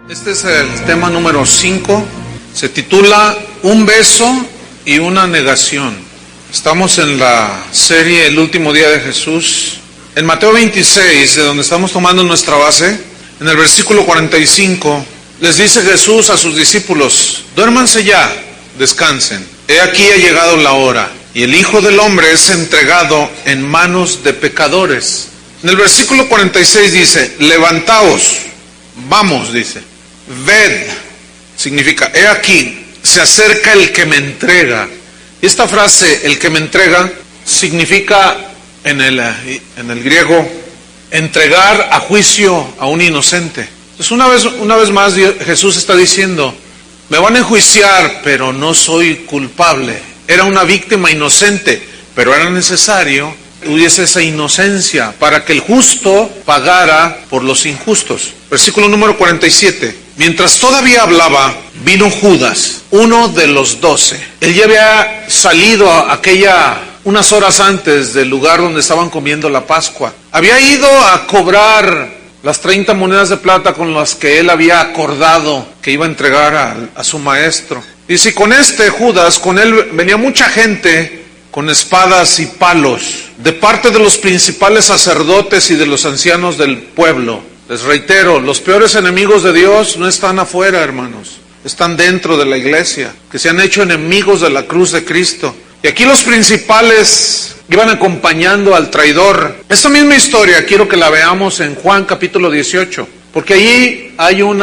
Este es el tema número 5, se titula Un beso y una negación. Estamos en la serie El último día de Jesús. En Mateo 26, de donde estamos tomando nuestra base, en el versículo 45, les dice Jesús a sus discípulos: duérmanse ya, descansen, he aquí ha llegado la hora, y el Hijo del Hombre es entregado en manos de pecadores. En el versículo 46 dice: levantaos, vamos, dice, ved, significa, he aquí, se acerca el que me entrega. Y esta frase, el que me entrega, significa en el griego, entregar a juicio a un inocente. Entonces una vez más Jesús está diciendo: me van a enjuiciar, pero no soy culpable. Era una víctima inocente, pero era necesario que hubiese esa inocencia para que el justo pagara por los injustos. Versículo número 47. Mientras todavía hablaba, vino Judas, uno de los 12. Él ya había salido unas horas antes del lugar donde estaban comiendo la Pascua. Había ido a cobrar las 30 monedas de plata con las que él había acordado que iba a entregar a su maestro. Dice, y con Judas, con él venía mucha gente con espadas y palos, de parte de los principales sacerdotes y de los ancianos del pueblo. Les reitero, los peores enemigos de Dios no están afuera, hermanos, están dentro de la iglesia, que se han hecho enemigos de la cruz de Cristo. Y aquí los principales iban acompañando al traidor. Esta misma historia quiero que la veamos en Juan capítulo 18, porque allí hay un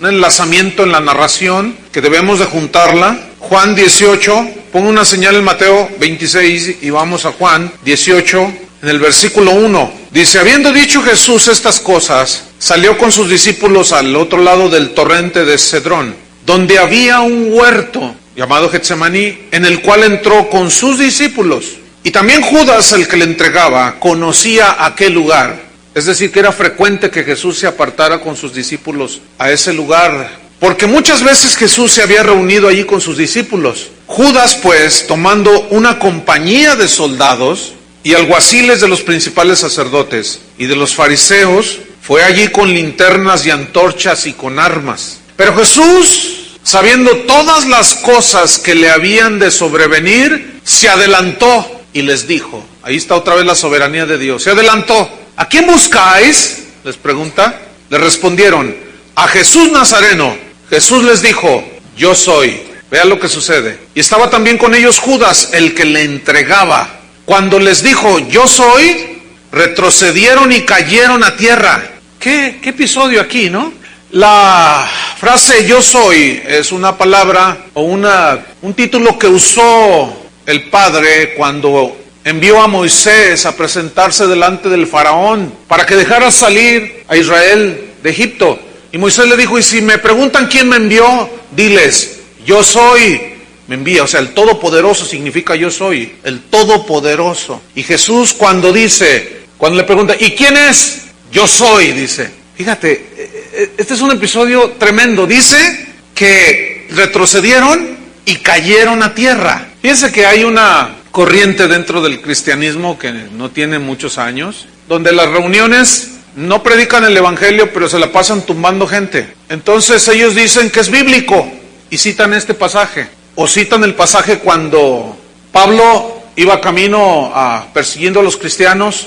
enlazamiento en la narración que debemos de juntarla. Juan 18, pongo una señal en Mateo 26 y vamos a Juan 18, en el versículo 1. Dice, habiendo dicho Jesús estas cosas, salió con sus discípulos al otro lado del torrente de Cedrón, donde había un huerto llamado Getsemaní, en el cual entró con sus discípulos. Y también Judas, el que le entregaba, conocía aquel lugar. Es decir, que era frecuente que Jesús se apartara con sus discípulos a ese lugar, porque muchas veces Jesús se había reunido allí con sus discípulos. Judas, pues, tomando una compañía de soldados y alguaciles de los principales sacerdotes y de los fariseos, fue allí con linternas y antorchas y con armas. Pero Jesús, sabiendo todas las cosas que le habían de sobrevenir, se adelantó y les dijo, ahí está otra vez la soberanía de Dios, se adelantó. ¿A quién buscáis?, les pregunta. Le respondieron, a Jesús Nazareno. Jesús les dijo, yo soy. Vean lo que sucede. Y estaba también con ellos Judas, el que le entregaba. Cuando les dijo, yo soy, retrocedieron y cayeron a tierra. ¿Qué episodio aquí, no? La frase yo soy es una palabra o un título que usó el Padre cuando envió a Moisés a presentarse delante del faraón para que dejara salir a Israel de Egipto. Y Moisés le dijo, y si me preguntan quién me envió, diles, yo soy, me envía. O sea, el Todopoderoso significa yo soy, el Todopoderoso. Y Jesús cuando le pregunta, ¿y quién es? Yo soy, dice. Fíjate, este es un episodio tremendo. Dice que retrocedieron y cayeron a tierra. Fíjense que hay una corriente dentro del cristianismo que no tiene muchos años, donde las reuniones no predican el evangelio, pero se la pasan tumbando gente. Entonces ellos dicen que es bíblico y citan este pasaje. O citan el pasaje cuando Pablo iba camino persiguiendo a los cristianos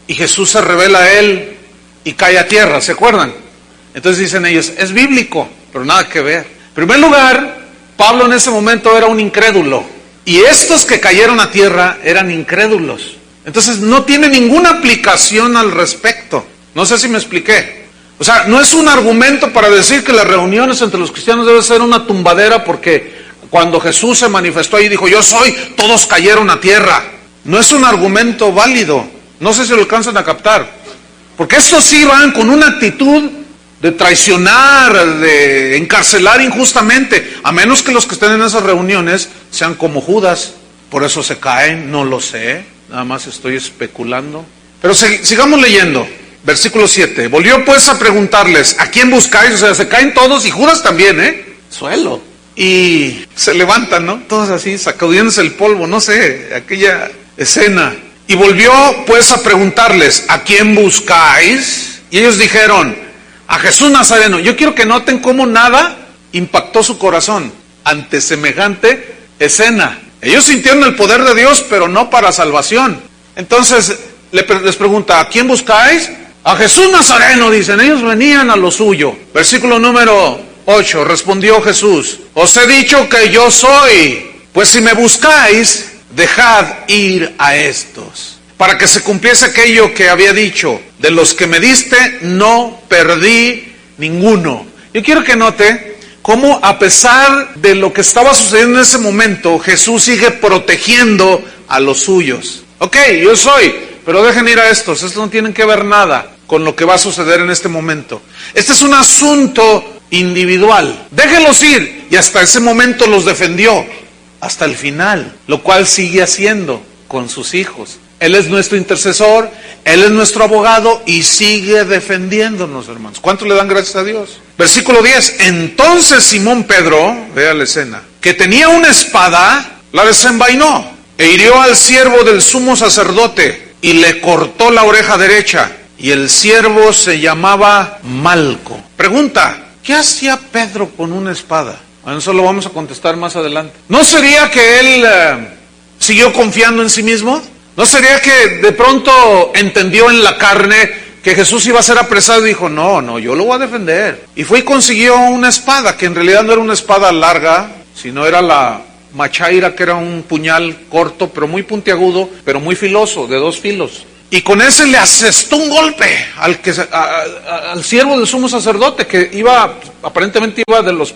y Jesús se revela a él y cae a tierra, ¿se acuerdan? Entonces dicen ellos, es bíblico, pero nada que ver. En primer lugar, Pablo en ese momento era un incrédulo y estos que cayeron a tierra eran incrédulos. Entonces no tiene ninguna aplicación al respecto. No sé si me expliqué. O sea, no es un argumento para decir que las reuniones entre los cristianos deben ser una tumbadera porque cuando Jesús se manifestó ahí dijo, yo soy, todos cayeron a tierra. No es un argumento válido. No sé si lo alcanzan a captar. Porque estos sí van con una actitud de traicionar, de encarcelar injustamente, a menos que los que estén en esas reuniones sean como Judas. Por eso se caen, no lo sé, nada más estoy especulando. Pero sigamos leyendo. Versículo 7. Volvió pues a preguntarles, ¿a quién buscáis? O sea, se caen todos y Judas también, suelo. Y se levantan, ¿no? Todos así, sacudiéndose el polvo, no sé, aquella escena. Y volvió pues a preguntarles, ¿a quién buscáis? Y ellos dijeron, a Jesús Nazareno. Yo quiero que noten cómo nada impactó su corazón ante semejante escena. Ellos sintieron el poder de Dios, pero no para salvación. Entonces les pregunta, ¿a quién buscáis? A Jesús Nazareno, dicen. Ellos venían a lo suyo. Versículo número 8, respondió Jesús, os he dicho que yo soy, pues si me buscáis, dejad ir a estos, para que se cumpliese aquello que había dicho, de los que me diste, no perdí ninguno. Yo quiero que note cómo a pesar de lo que estaba sucediendo en ese momento, Jesús sigue protegiendo a los suyos. Ok, yo soy, pero dejen ir a estos no tienen que ver nada con lo que va a suceder en este momento. Este es un asunto individual, déjenlos ir, y hasta ese momento los defendió, hasta el final, lo cual sigue haciendo con sus hijos. Él es nuestro intercesor, Él es nuestro abogado y sigue defendiéndonos, hermanos. ¿Cuánto le dan gracias a Dios? Versículo 10, entonces Simón Pedro, vea la escena, que tenía una espada, la desenvainó e hirió al siervo del sumo sacerdote y le cortó la oreja derecha, y el siervo se llamaba Malco. Pregunta, ¿qué hacía Pedro con una espada? Bueno, eso lo vamos a contestar más adelante. ¿No sería que él siguió confiando en sí mismo? ¿No sería que de pronto entendió en la carne que Jesús iba a ser apresado y dijo, no, yo lo voy a defender? Y fue y consiguió una espada, que en realidad no era una espada larga, sino era la machaira, que era un puñal corto, pero muy puntiagudo, pero muy filoso, de 2 filos. Y con ese le asestó un golpe al siervo del sumo sacerdote, que aparentemente iba de los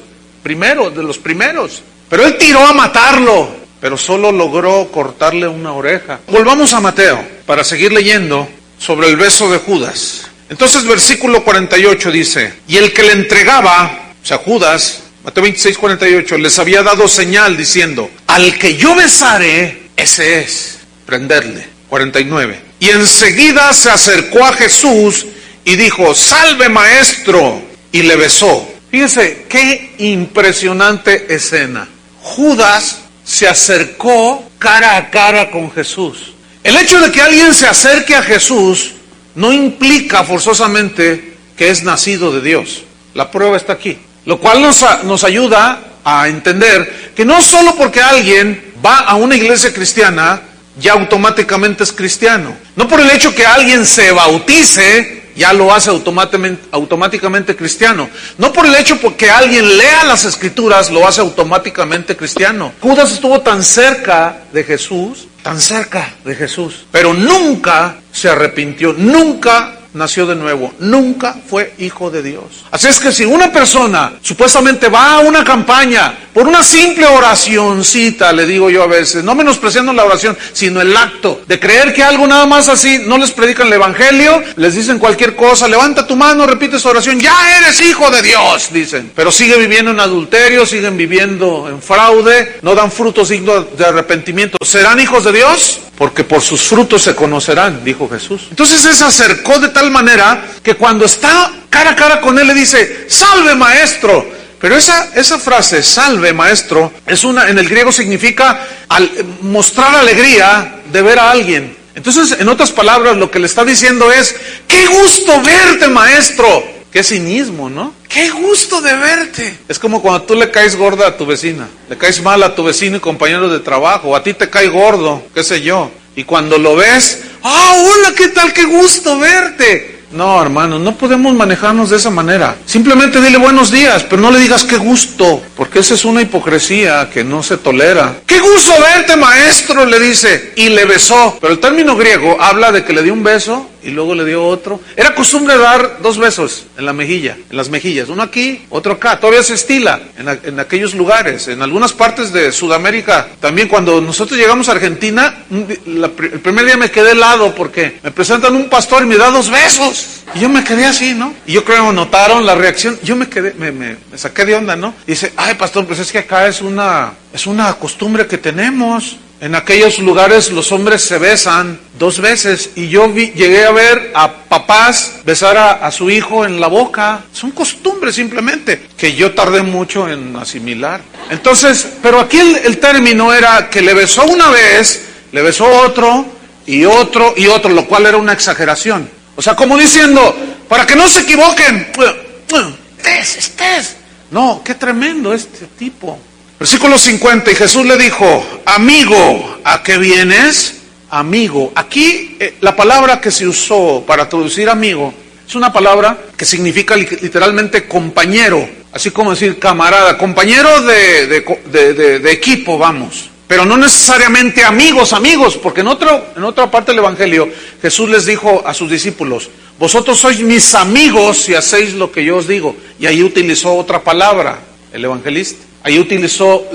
primeros. Pero él tiró a matarlo, pero solo logró cortarle una oreja. Volvamos a Mateo, para seguir leyendo sobre el beso de Judas. Entonces versículo 48 dice, y el que le entregaba, o sea Judas, Mateo 26:48, les había dado señal diciendo, al que yo besare, ese es, prenderle. 49, y enseguida se acercó a Jesús y dijo, salve maestro, y le besó. Fíjense, qué impresionante escena. Judas se acercó cara a cara con Jesús. El hecho de que alguien se acerque a Jesús no implica forzosamente que es nacido de Dios. La prueba está aquí. Lo cual nos ayuda a entender que no solo porque alguien va a una iglesia cristiana, ya automáticamente es cristiano. No por el hecho que alguien se bautice, ya lo hace automáticamente cristiano. No por el hecho que alguien lea las escrituras, lo hace automáticamente cristiano. Judas estuvo tan cerca de Jesús, pero nunca se arrepintió, nunca nació de nuevo, nunca fue hijo de Dios. Así es que si una persona supuestamente va a una campaña por una simple oracioncita, le digo yo a veces, no menospreciando la oración, sino el acto de creer que algo nada más así, no les predican el evangelio, les dicen cualquier cosa, levanta tu mano, repite esa oración, ya eres hijo de Dios, dicen, pero sigue viviendo en adulterio, siguen viviendo en fraude, no dan frutos dignos de arrepentimiento. ¿Serán hijos de Dios? Porque por sus frutos se conocerán, dijo Jesús. Entonces él se acercó de tal manera que cuando está cara a cara con él le dice, salve maestro. Pero esa frase, salve maestro, en el griego significa mostrar alegría de ver a alguien. Entonces, en otras palabras, lo que le está diciendo es, qué gusto verte maestro. Qué cinismo, ¿no? Qué gusto de verte. Es como cuando tú le caes gorda a tu vecina, le caes mal a tu vecino y compañero de trabajo, a ti te cae gordo, qué sé yo, y cuando lo ves, hola, ¿qué tal? Qué gusto verte. No, hermano, no podemos manejarnos de esa manera. Simplemente dile buenos días, pero no le digas qué gusto, porque esa es una hipocresía que no se tolera. ¡Qué gusto verte, maestro!, le dice, y le besó. Pero el término griego habla de que le dio un beso y luego le dio otro. Era costumbre dar 2 besos en la mejilla, en las mejillas, uno aquí, otro acá. Todavía se estila en aquellos lugares, en algunas partes de Sudamérica. También cuando nosotros llegamos a Argentina, el primer día me quedé helado porque me presentan un pastor y me da 2 besos. Y yo me quedé así, ¿no? Y yo creo que notaron la reacción. Yo me quedé, me saqué de onda, ¿no? Y dice, ay pastor, pues es que acá es una costumbre que tenemos. En aquellos lugares los hombres se besan 2 veces. Y yo llegué a ver a papás besar a su hijo en la boca. Son costumbres simplemente, que yo tardé mucho en asimilar. Entonces, pero aquí el término era que le besó una vez, le besó otro, lo cual era una exageración. O sea, como diciendo, para que no se equivoquen, Estés. No, qué tremendo este tipo. Versículo 50, y Jesús le dijo, amigo, ¿a qué vienes? Amigo. Aquí la palabra que se usó para traducir amigo es una palabra que significa literalmente compañero, así como decir camarada, compañero de equipo, vamos. Pero no necesariamente amigos, porque en otra parte del Evangelio Jesús les dijo a sus discípulos, vosotros sois mis amigos si hacéis lo que yo os digo. Y ahí utilizó otra palabra, el evangelista. Ahí utilizó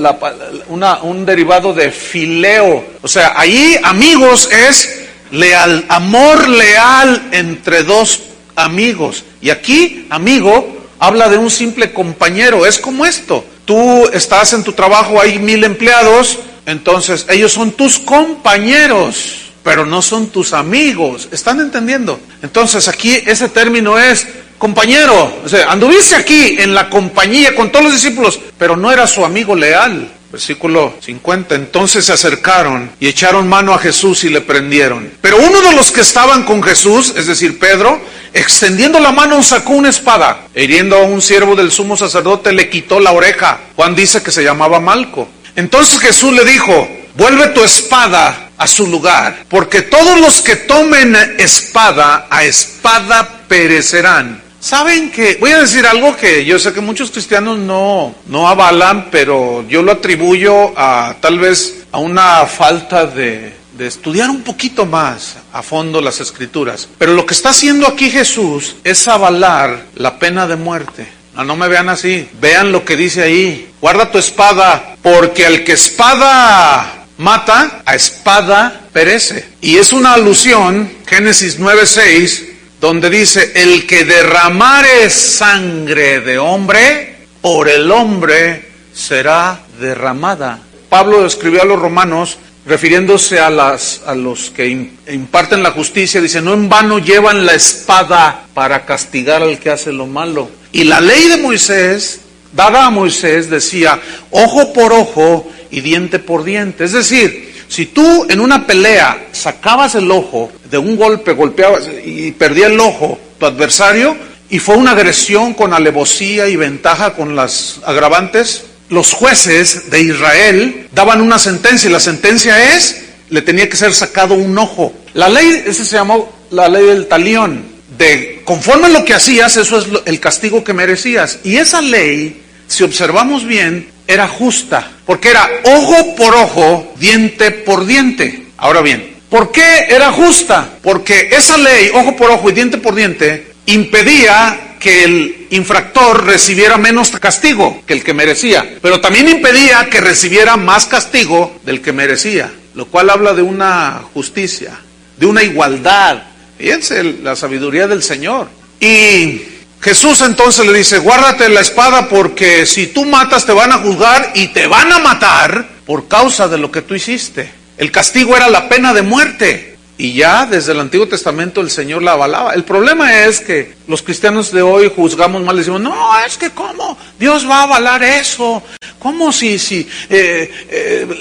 un derivado de fileo. O sea, ahí amigos es leal, amor leal entre dos amigos. Y aquí, amigo, habla de un simple compañero. Es como esto. Tú estás en tu trabajo, hay 1000 empleados, entonces ellos son tus compañeros, pero no son tus amigos. ¿Están entendiendo? Entonces aquí ese término es compañero. O sea, anduviste aquí en la compañía con todos los discípulos, pero no era su amigo leal. Versículo 50, entonces se acercaron y echaron mano a Jesús y le prendieron. Pero uno de los que estaban con Jesús, es decir, Pedro, extendiendo la mano sacó una espada, hiriendo a un siervo del sumo sacerdote, le quitó la oreja. Juan dice que se llamaba Malco. Entonces Jesús le dijo, vuelve tu espada a su lugar, porque todos los que tomen espada, a espada perecerán. ¿Saben que? Voy a decir algo que yo sé que muchos cristianos no avalan, pero yo lo atribuyo a tal vez a una falta de estudiar un poquito más a fondo las Escrituras. Pero lo que está haciendo aquí Jesús es avalar la pena de muerte. No me vean así, vean lo que dice ahí. Guarda tu espada, porque al que espada mata, a espada perece. Y es una alusión, Génesis 9:6, donde dice, el que derramare sangre de hombre, por el hombre será derramada. Pablo escribió a los romanos, refiriéndose a los que imparten la justicia, dice, no en vano llevan la espada para castigar al que hace lo malo. Y la ley de Moisés, dada a Moisés, decía, ojo por ojo y diente por diente. Es decir, si tú en una pelea sacabas el ojo de un golpe, golpeabas y perdía el ojo tu adversario, y fue una agresión con alevosía y ventaja con las agravantes, los jueces de Israel daban una sentencia, y la sentencia es, le tenía que ser sacado un ojo. La ley, esa se llamó la ley del talión, de conforme a lo que hacías, eso es el castigo que merecías. Y esa ley, si observamos bien, era justa, porque era ojo por ojo, diente por diente. Ahora bien, ¿por qué era justa? Porque esa ley, ojo por ojo y diente por diente, impedía que el infractor recibiera menos castigo que el que merecía, pero también impedía que recibiera más castigo del que merecía, lo cual habla de una justicia, de una igualdad. Fíjense la sabiduría del Señor. Y Jesús entonces le dice, guárdate la espada, porque si tú matas te van a juzgar y te van a matar por causa de lo que tú hiciste. El castigo era la pena de muerte, y ya desde el Antiguo Testamento el Señor la avalaba. El problema es que los cristianos de hoy juzgamos mal, decimos, no, es que ¿cómo Dios va a avalar eso? ¿Cómo si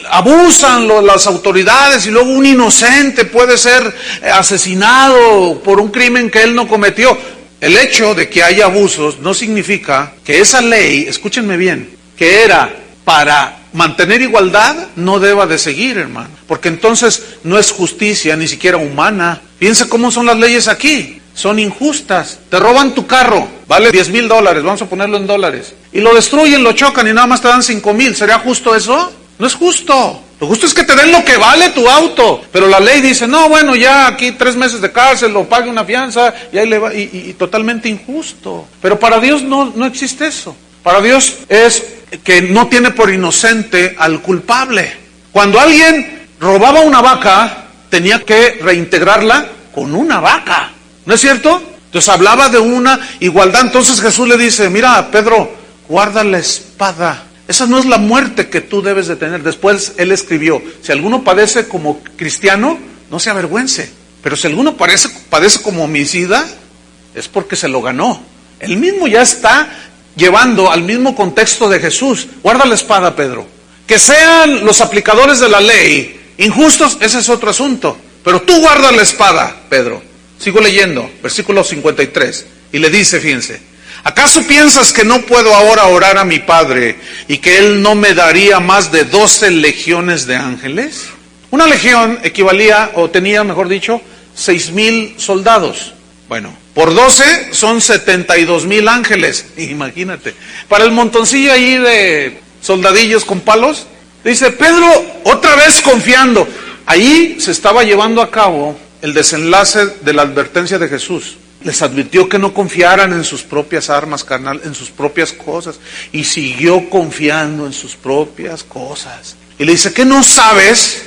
abusan las autoridades y luego un inocente puede ser asesinado por un crimen que él no cometió? El hecho de que haya abusos no significa que esa ley, escúchenme bien, que era para mantener igualdad, no deba de seguir, hermano. Porque entonces no es justicia, ni siquiera humana. Fíjense cómo son las leyes aquí. Son injustas. Te roban tu carro, vale $10,000, vamos a ponerlo en dólares. Y lo destruyen, lo chocan y nada más te dan 5,000. ¿Sería justo eso? No es justo. Lo justo es que te den lo que vale tu auto. Pero la ley dice, no, bueno, ya aquí 3 meses de cárcel, o pague una fianza, y ahí le va, y totalmente injusto. Pero para Dios no existe eso. Para Dios es que no tiene por inocente al culpable. Cuando alguien robaba una vaca, tenía que reintegrarla con una vaca. ¿No es cierto? Entonces hablaba de una igualdad. Entonces Jesús le dice, mira, Pedro, guarda la espada. Esa no es la muerte que tú debes de tener. Después él escribió, si alguno padece como cristiano, no se avergüence. Pero si alguno padece como homicida, es porque se lo ganó. Él mismo ya está llevando al mismo contexto de Jesús. Guarda la espada, Pedro. Que sean los aplicadores de la ley injustos, ese es otro asunto. Pero tú guarda la espada, Pedro. Sigo leyendo, versículo 53. Y le dice, fíjense, ¿Acaso piensas que no puedo ahora orar a mi Padre y que Él no me daría más de 12 legiones de ángeles? Una legión equivalía, o tenía, mejor dicho, 6,000 soldados. Bueno, por 12 son 72,000 ángeles, imagínate. Para el montoncillo ahí de soldadillos con palos, dice Pedro, otra vez confiando. Ahí se estaba llevando a cabo el desenlace de la advertencia de Jesús. Les advirtió que no confiaran en sus propias armas carnal, en sus propias cosas. Y siguió confiando en sus propias cosas. Y le dice, ¿qué no sabes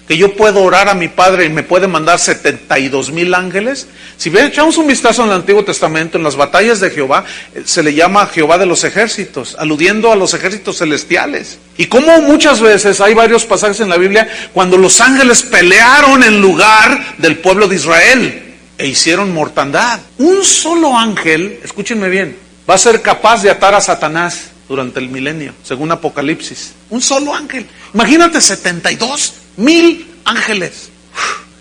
que yo puedo orar a mi Padre y me puede mandar 72,000 ángeles? Si echamos un vistazo en el Antiguo Testamento, en las batallas de Jehová, se le llama Jehová de los ejércitos, aludiendo a los ejércitos celestiales. Y como muchas veces hay varios pasajes en la Biblia cuando los ángeles pelearon en lugar del pueblo de Israel e hicieron mortandad. Un solo ángel, escúchenme bien, va a ser capaz de atar a Satanás durante el milenio, según Apocalipsis. Un solo ángel. Imagínate 72,000 ángeles.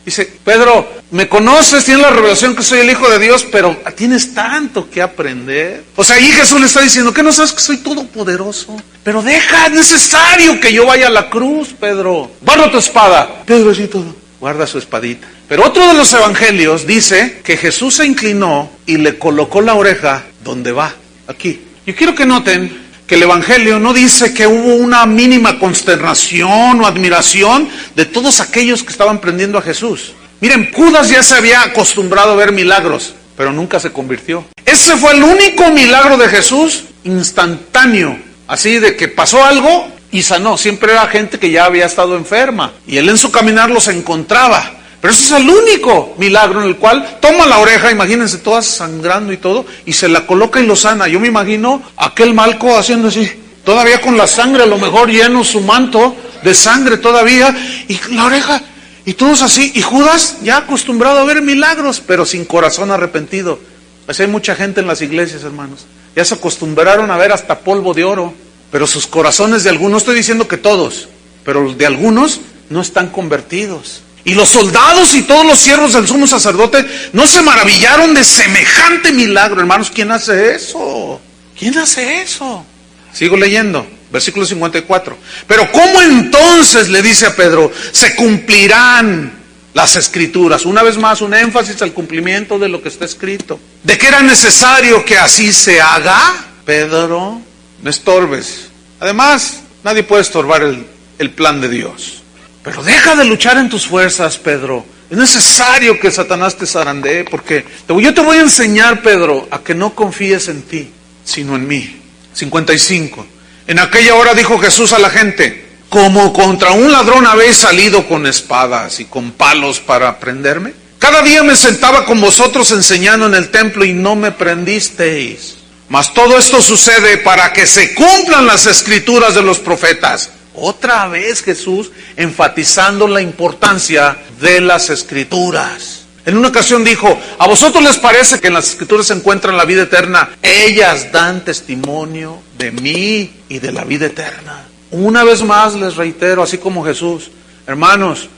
Dice, Pedro, me conoces, tienes la revelación que soy el Hijo de Dios, pero tienes tanto que aprender. O sea, ahí Jesús le está diciendo, ¿qué no sabes que soy todopoderoso? Pero deja, es necesario que yo vaya a la cruz, Pedro. Guarda tu espada. Pedro así todo, guarda su espadita. Pero otro de los evangelios dice que Jesús se inclinó y le colocó la oreja donde va, aquí. Yo quiero que noten que el evangelio no dice que hubo una mínima consternación o admiración de todos aquellos que estaban prendiendo a Jesús. Miren, Judas ya se había acostumbrado a ver milagros, pero nunca se convirtió. Ese fue el único milagro de Jesús instantáneo, así de que pasó algo y sanó. Siempre era gente que ya había estado enferma y él en su caminar los encontraba. Pero ese es el único milagro en el cual toma la oreja, imagínense, toda sangrando y todo, y se la coloca y lo sana. Yo me imagino aquel Malco haciendo así, todavía con la sangre, a lo mejor lleno su manto de sangre todavía, y la oreja, y todos así. Y Judas ya acostumbrado a ver milagros, pero sin corazón arrepentido. Así hay mucha gente en las iglesias, hermanos. Ya se acostumbraron a ver hasta polvo de oro, pero sus corazones de algunos, no estoy diciendo que todos, pero de algunos no están convertidos. Y los soldados y todos los siervos del sumo sacerdote no se maravillaron de semejante milagro. Hermanos, ¿quién hace eso? ¿Quién hace eso? Sigo leyendo, versículo 54. Pero ¿cómo entonces, le dice a Pedro, se cumplirán las escrituras? Una vez más, un énfasis al cumplimiento de lo que está escrito. ¿De qué era necesario que así se haga? Pedro, no estorbes. Además, nadie puede estorbar el plan de Dios. Pero deja de luchar en tus fuerzas, Pedro. Es necesario que Satanás te zarandee, porque yo te voy a enseñar, Pedro, a que no confíes en ti, sino en mí. 55. En aquella hora dijo Jesús a la gente, ¿como contra un ladrón habéis salido con espadas y con palos para prenderme? Cada día me sentaba con vosotros enseñando en el templo y no me prendisteis. Mas todo esto sucede para que se cumplan las escrituras de los profetas. Otra vez Jesús enfatizando la importancia de las escrituras. En una ocasión dijo, ¿a vosotros les parece que en las escrituras se encuentra la vida eterna? Ellas dan testimonio de mí y de la vida eterna. Una vez más les reitero, así como Jesús, hermanos,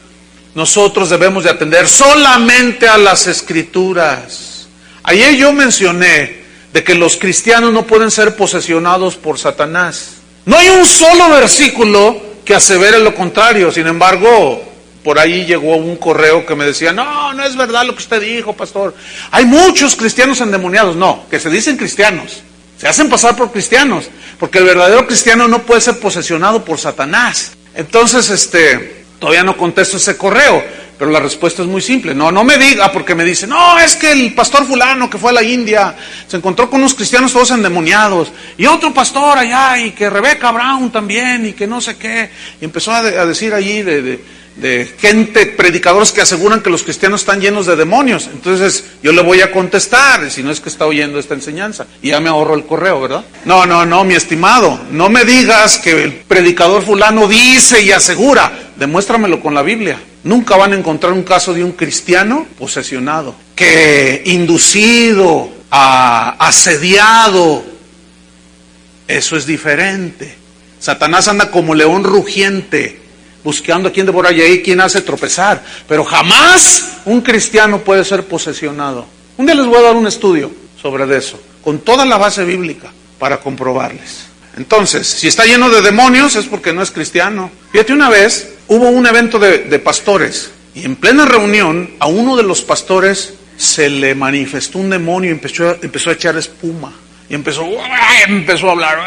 nosotros debemos de atender solamente a las escrituras. Ayer yo mencioné de que los cristianos no pueden ser posesionados por Satanás. No hay un solo versículo que asevere lo contrario. Sin embargo, por ahí llegó un correo que me decía, no es verdad lo que usted dijo, pastor. Hay muchos cristianos endemoniados. No, que se dicen cristianos. Se hacen pasar por cristianos. Porque el verdadero cristiano no puede ser posesionado por Satanás. Entonces, todavía no contesto ese correo. Pero la respuesta es muy simple. No me diga, porque me dice, no, es que el pastor fulano que fue a la India se encontró con unos cristianos todos endemoniados. Y otro pastor allá, y que Rebecca Brown también, y que no sé qué. Y empezó a decir allí de gente, predicadores que aseguran que los cristianos están llenos de demonios. Entonces yo le voy a contestar, si no es que está oyendo esta enseñanza. Y ya me ahorro el correo, ¿verdad? No, mi estimado. No me digas que el predicador fulano dice y asegura. Demuéstramelo con la Biblia. Nunca van a encontrar un caso de un cristiano posesionado, que inducido, asediado. Eso es diferente. Satanás anda como león rugiente, buscando a quien devorar, y ahí quien hace tropezar. Pero jamás un cristiano puede ser posesionado. Un día les voy a dar un estudio sobre eso, con toda la base bíblica para comprobarles. Entonces, si está lleno de demonios es porque no es cristiano. Fíjate, una vez hubo un evento de pastores y en plena reunión a uno de los pastores se le manifestó un demonio y empezó a echar espuma. Y empezó a hablar.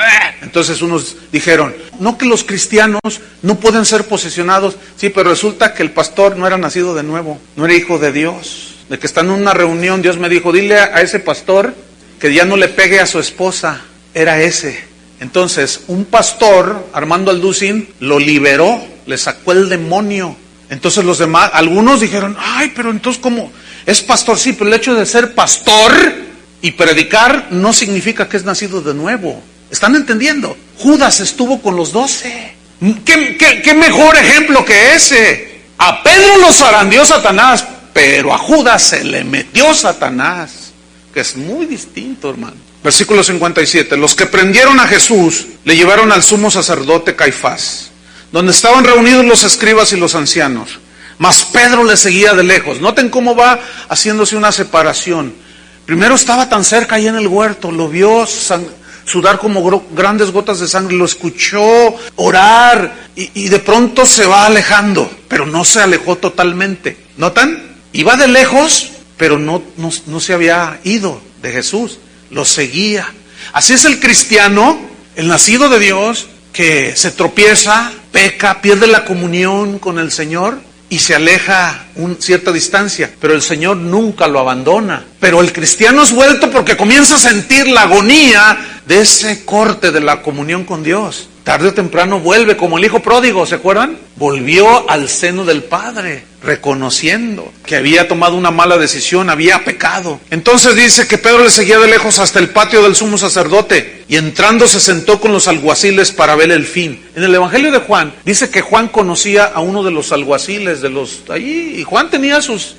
Entonces unos dijeron, no, que los cristianos no pueden ser posesionados. Sí, pero resulta que el pastor no era nacido de nuevo, no era hijo de Dios. De que está en una reunión, Dios me dijo, dile a ese pastor que ya no le pegue a su esposa. Era ese. Entonces un pastor, Armando Alducin, lo liberó, le sacó el demonio. Entonces los demás, algunos dijeron, ay, pero entonces ¿cómo? Es pastor, sí, pero el hecho de ser pastor y predicar no significa que es nacido de nuevo. ¿Están entendiendo? Judas estuvo con los 12. ¿Qué mejor ejemplo que ese? A Pedro lo zarandeó Satanás, pero a Judas se le metió Satanás, que es muy distinto, hermano. Versículo 57. Los que prendieron a Jesús le llevaron al sumo sacerdote Caifás, donde estaban reunidos los escribas y los ancianos. Mas Pedro le seguía de lejos. Noten cómo va haciéndose una separación. Primero estaba tan cerca ahí en el huerto, lo vio sudar como grandes gotas de sangre, lo escuchó orar y de pronto se va alejando, pero no se alejó totalmente. ¿Notan? Iba de lejos, pero no se había ido de Jesús, lo seguía. Así es el cristiano, el nacido de Dios, que se tropieza, peca, pierde la comunión con el Señor y se aleja cierta distancia, pero el Señor nunca lo abandona. Pero el cristiano es vuelto porque comienza a sentir la agonía de ese corte de la comunión con Dios. Tarde o temprano vuelve, como el hijo pródigo, ¿se acuerdan? Volvió al seno del Padre, reconociendo que había tomado una mala decisión, había pecado. Entonces dice que Pedro le seguía de lejos hasta el patio del sumo sacerdote, y entrando se sentó con los alguaciles para ver el fin. En el Evangelio de Juan, dice que Juan conocía a uno de los alguaciles de los allí, y Juan tenía sus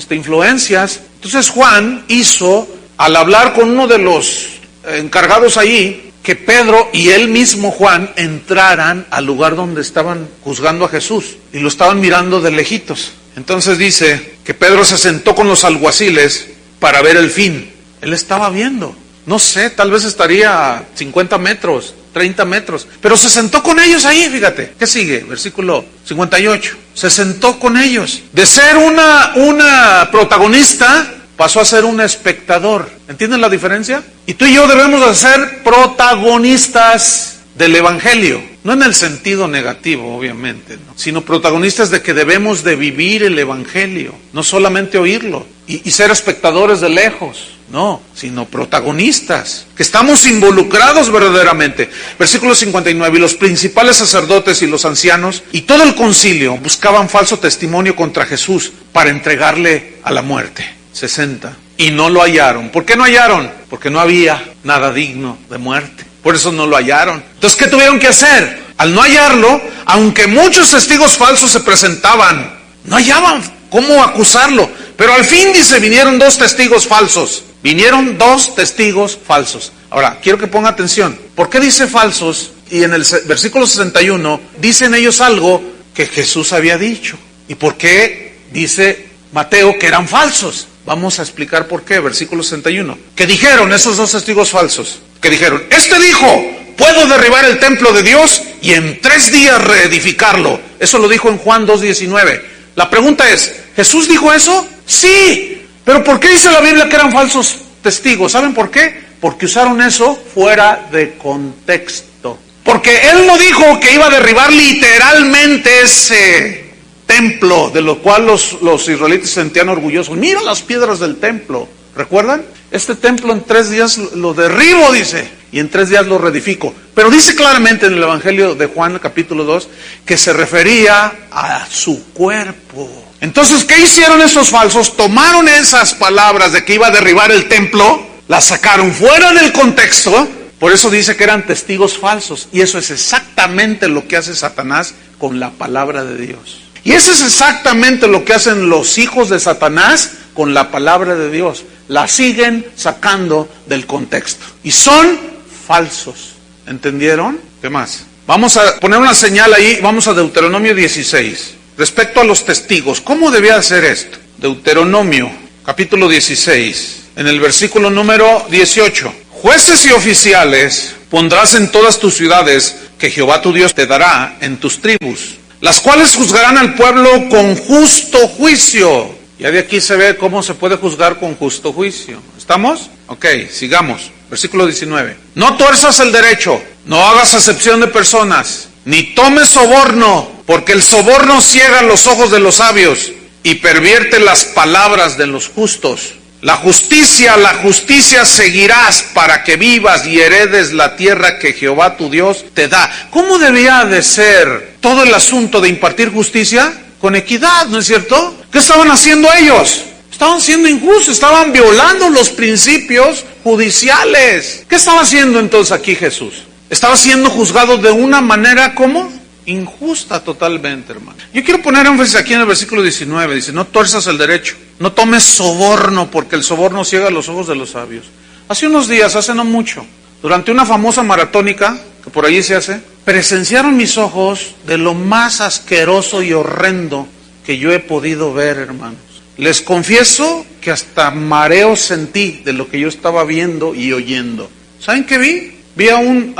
influencias. Entonces Juan hizo, al hablar con uno de los encargados allí, que Pedro y él mismo Juan entraran al lugar donde estaban juzgando a Jesús y lo estaban mirando de lejitos. Entonces dice que Pedro se sentó con los alguaciles para ver el fin. Él estaba viendo, no sé, tal vez estaría a 50 metros, 30 metros, pero se sentó con ellos ahí, fíjate. ¿Qué sigue? Versículo 58. Se sentó con ellos. De ser una protagonista, pasó a ser un espectador. ¿Entienden la diferencia? Y tú y yo debemos de ser protagonistas del Evangelio. No en el sentido negativo, obviamente, ¿no? Sino protagonistas de que debemos de vivir el Evangelio. No solamente oírlo y ser espectadores de lejos. No, sino protagonistas. Que estamos involucrados verdaderamente. Versículo 59. Y los principales sacerdotes y los ancianos y todo el concilio buscaban falso testimonio contra Jesús para entregarle a la muerte. 60. Y no lo hallaron. ¿Por qué no hallaron? Porque no había nada digno de muerte. Por eso no lo hallaron. Entonces, ¿qué tuvieron que hacer? Al no hallarlo, aunque muchos testigos falsos se presentaban, no hallaban cómo acusarlo. Pero al fin, dice, vinieron 2 testigos falsos. Vinieron 2 testigos falsos. Ahora, quiero que ponga atención. ¿Por qué dice falsos? Y en el versículo 61, dicen ellos algo que Jesús había dicho. ¿Y por qué dice Mateo que eran falsos? Vamos a explicar por qué, versículo 61. ¿Qué dijeron esos 2 testigos falsos? ¿Qué dijeron? Este dijo, puedo derribar el templo de Dios y en 3 días reedificarlo. Eso lo dijo en Juan 2:19. La pregunta es, ¿Jesús dijo eso? Sí, pero ¿por qué dice la Biblia que eran falsos testigos? ¿Saben por qué? Porque usaron eso fuera de contexto. Porque él no dijo que iba a derribar literalmente ese templo, de lo cual los israelitas se sentían orgullosos. Mira las piedras del templo, ¿recuerdan? Este templo en 3 días lo derribo, dice, y en 3 días lo reedifico. Pero dice claramente en el Evangelio de Juan, capítulo 2, que se refería a su cuerpo. Entonces, ¿qué hicieron esos falsos? Tomaron esas palabras de que iba a derribar el templo, las sacaron fuera del contexto. Por eso dice que eran testigos falsos. Y eso es exactamente lo que hace Satanás con la palabra de Dios. Y eso es exactamente lo que hacen los hijos de Satanás con la palabra de Dios. La siguen sacando del contexto. Y son falsos. ¿Entendieron? ¿Qué más? Vamos a poner una señal ahí. Vamos a Deuteronomio 16. Respecto a los testigos, ¿cómo debía hacer esto? Deuteronomio, capítulo 16, en el versículo número 18. jueces y oficiales pondrás en todas tus ciudades que Jehová tu Dios te dará en tus tribus, las cuales juzgarán al pueblo con justo juicio. Ya de aquí se ve cómo se puede juzgar con justo juicio. ¿Estamos? Ok, sigamos. Versículo 19. No tuerzas el derecho, no hagas acepción de personas, ni tomes soborno, porque el soborno ciega los ojos de los sabios y pervierte las palabras de los justos. La justicia seguirás para que vivas y heredes la tierra que Jehová tu Dios te da. ¿Cómo debía de ser todo el asunto de impartir justicia? Con equidad, ¿no es cierto? ¿Qué estaban haciendo ellos? Estaban siendo injustos, estaban violando los principios judiciales. ¿Qué estaba haciendo entonces aquí Jesús? Estaba siendo juzgado de una manera, ¿cómo? Injusta totalmente, hermano. Yo quiero poner énfasis aquí en el versículo 19. Dice, no tuerzas el derecho, no tomes soborno, porque el soborno ciega los ojos de los sabios. Hace unos días, hace no mucho, durante una famosa maratónica, que por allí se hace, presenciaron mis ojos de lo más asqueroso y horrendo que yo he podido ver, hermanos. Les confieso que hasta mareo sentí de lo que yo estaba viendo y oyendo. ¿Saben qué vi? Vi a un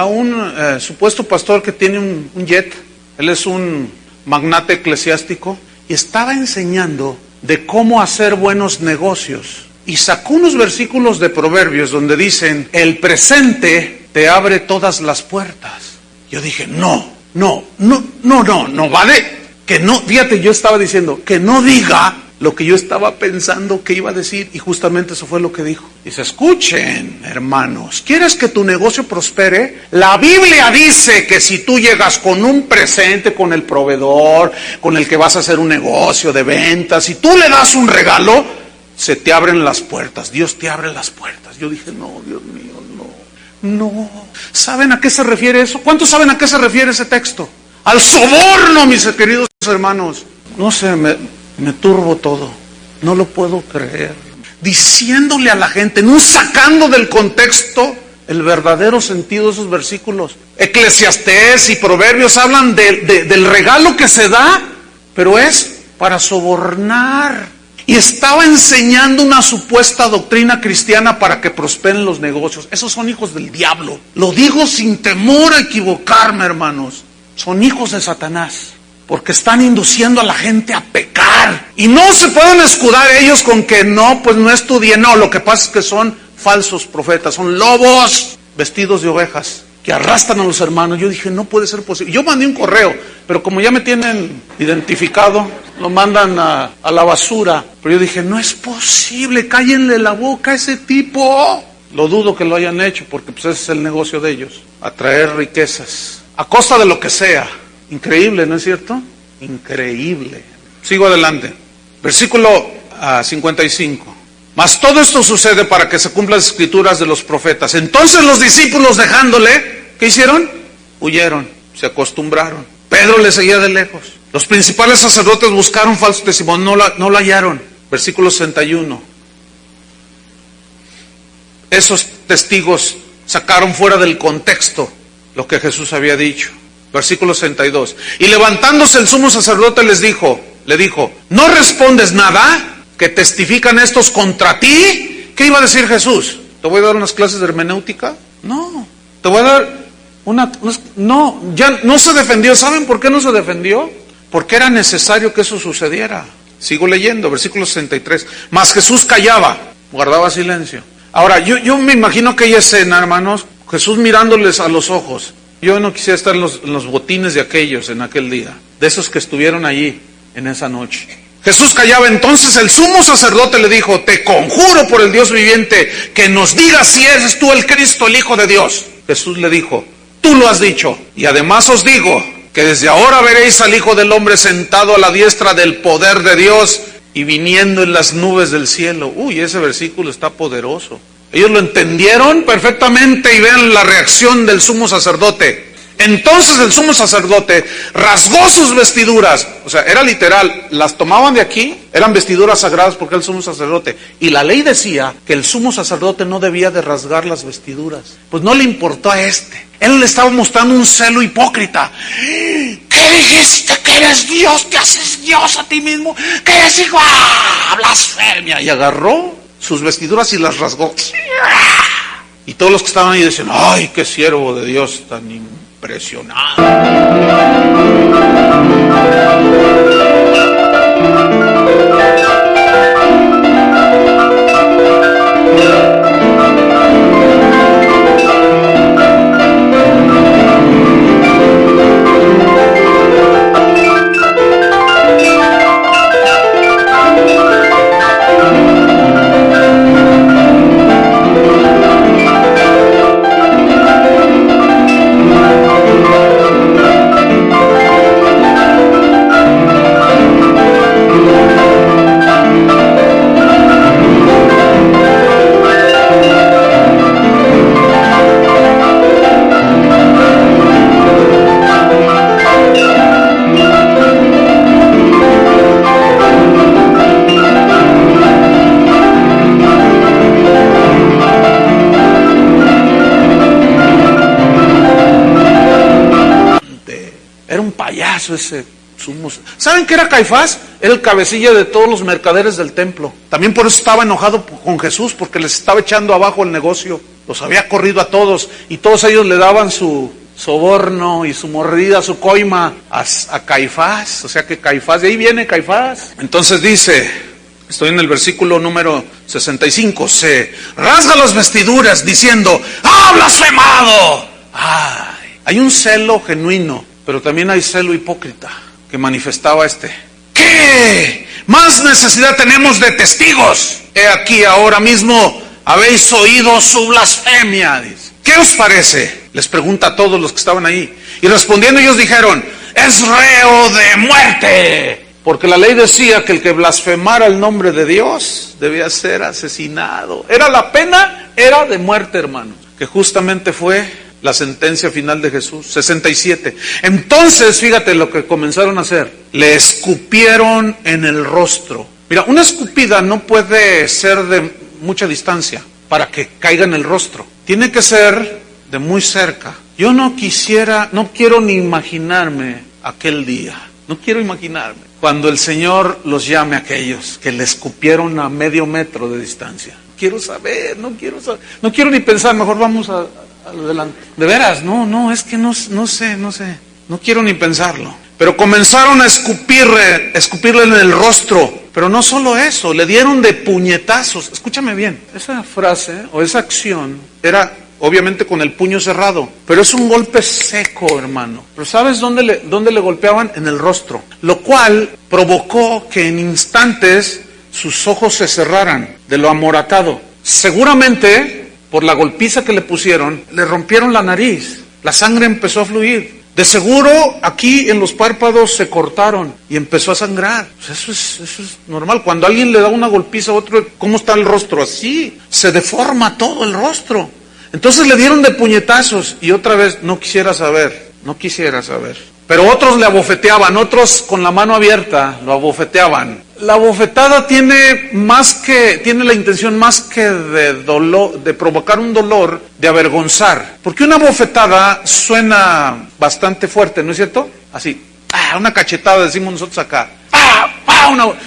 supuesto pastor que tiene un jet. Él es un magnate eclesiástico y estaba enseñando de cómo hacer buenos negocios. Y sacó unos versículos de Proverbios donde dicen, el presente te abre todas las puertas. Yo dije, no vale, que no, fíjate, yo estaba diciendo, que no diga lo que yo estaba pensando que iba a decir, y justamente eso fue lo que dijo. Dice, escuchen, hermanos, ¿quieres que tu negocio prospere? La Biblia dice que si tú llegas con un presente, con el proveedor, con el que vas a hacer un negocio de ventas, y tú le das un regalo, se te abren las puertas, Dios te abre las puertas. Yo dije, no, Dios mío, no. ¿Saben a qué se refiere eso? ¿Cuántos saben a qué se refiere ese texto? Al soborno, mis queridos hermanos. No sé, me turbo todo, no lo puedo creer. Diciéndole a la gente, no sacando del contexto el verdadero sentido de esos versículos. Eclesiastés y Proverbios hablan del regalo que se da, pero es para sobornar. Y estaba enseñando una supuesta doctrina cristiana para que prosperen los negocios. Esos son hijos del diablo. Lo digo sin temor a equivocarme, hermanos. Son hijos de Satanás. Porque están induciendo a la gente a pecar. Y no se pueden escudar ellos con que no, pues no estudié. No, lo que pasa es que son falsos profetas, son lobos vestidos de ovejas que arrastran a los hermanos. Yo dije, no puede ser posible. Yo mandé un correo, pero como ya me tienen identificado, lo mandan a la basura. Pero yo dije, no es posible, cállenle la boca a ese tipo. Lo dudo que lo hayan hecho, porque pues ese es el negocio de ellos, atraer riquezas, a costa de lo que sea. Increíble, ¿no es cierto? Increíble. Sigo adelante. Versículo 55. Mas todo esto sucede para que se cumplan las escrituras de los profetas. Entonces los discípulos, dejándole, ¿qué hicieron? Huyeron, se acostumbraron. Pedro le seguía de lejos. Los principales sacerdotes buscaron falso testimonio, no lo hallaron. Versículo 61. Esos testigos sacaron fuera del contexto lo que Jesús había dicho. Versículo 62. Y levantándose el sumo sacerdote le dijo, ¿no respondes nada? ¿Que testifican estos contra ti? ¿Qué iba a decir Jesús? ¿Te voy a dar unas clases de hermenéutica? No. ¿Te voy a dar no, ya no se defendió. ¿Saben por qué no se defendió? Porque era necesario que eso sucediera. Sigo leyendo, versículo 63. Mas Jesús callaba, guardaba silencio. Ahora, yo me imagino aquella escena, hermanos, Jesús mirándoles a los ojos. Yo no quisiera estar en los botines de aquellos en aquel día, de esos que estuvieron allí en esa noche. Jesús callaba. Entonces el sumo sacerdote le dijo, te conjuro por el Dios viviente, que nos digas si eres tú el Cristo, el Hijo de Dios. Jesús le dijo, tú lo has dicho, y además os digo, que desde ahora veréis al Hijo del Hombre sentado a la diestra del poder de Dios, y viniendo en las nubes del cielo. Uy, ese versículo está poderoso. Ellos lo entendieron perfectamente y vean la reacción del sumo sacerdote. Entonces el sumo sacerdote rasgó sus vestiduras, o sea, era literal, las tomaban de aquí, eran vestiduras sagradas porque era el sumo sacerdote. Y la ley decía que el sumo sacerdote no debía de rasgar las vestiduras. Pues no le importó a este. Él le estaba mostrando un celo hipócrita. ¿Qué dijiste? ¿Que eres Dios? ¿Te haces Dios a ti mismo? ¿Que eres hijo? ¡Ah, blasfemia! Y agarró sus vestiduras y las rasgó. Y todos los que estaban ahí decían, ¡ay, qué siervo de Dios tan impresionante! Era un payaso ese sumo. ¿Saben qué era Caifás? Era el cabecilla de todos los mercaderes del templo. También por eso estaba enojado con Jesús, porque les estaba echando abajo el negocio. Los había corrido a todos y todos ellos le daban su soborno y su mordida, su coima a Caifás. O sea que Caifás, de ahí viene Caifás. Entonces dice, estoy en el versículo número 65, se rasga las vestiduras diciendo, ¡ah, blasfemado! ¡Ay! Hay un celo genuino, pero también hay celo hipócrita que manifestaba ¿Qué más necesidad tenemos de testigos? He aquí ahora mismo habéis oído su blasfemia. Dice. ¿Qué os parece? Les pregunta a todos los que estaban ahí. Y respondiendo ellos dijeron, es reo de muerte. Porque la ley decía que el que blasfemara el nombre de Dios debía ser asesinado. Era la pena, era de muerte, hermano. Que justamente fue la sentencia final de Jesús. 67. Entonces, fíjate lo que comenzaron a hacer. Le escupieron en el rostro. Mira, una escupida no puede ser de mucha distancia para que caiga en el rostro. Tiene que ser de muy cerca. Yo no quiero ni imaginarme aquel día. No quiero imaginarme cuando el Señor los llame a aquellos que le escupieron a medio metro de distancia. No quiero ni pensar, mejor vamos adelante. De veras, es que no sé. No quiero ni pensarlo. Pero comenzaron a escupirle en el rostro. Pero no solo eso, le dieron de puñetazos. Escúchame bien, esa frase o esa acción era obviamente con el puño cerrado, pero es un golpe seco, hermano. Pero ¿sabes dónde le golpeaban? En el rostro. Lo cual provocó que en instantes sus ojos se cerraran de lo amoratado. Seguramente, por la golpiza que le pusieron, le rompieron la nariz. La sangre empezó a fluir. De seguro, aquí en los párpados se cortaron y empezó a sangrar. Eso es normal. Cuando alguien le da una golpiza a otro, ¿cómo está el rostro? Así. Se deforma todo el rostro. Entonces le dieron de puñetazos y otra vez no quisiera saber. Pero otros le abofeteaban, otros con la mano abierta lo abofeteaban. La bofetada tiene la intención más que de provocar un dolor, de avergonzar. Porque una bofetada suena bastante fuerte, ¿no es cierto? Así, una cachetada decimos nosotros acá.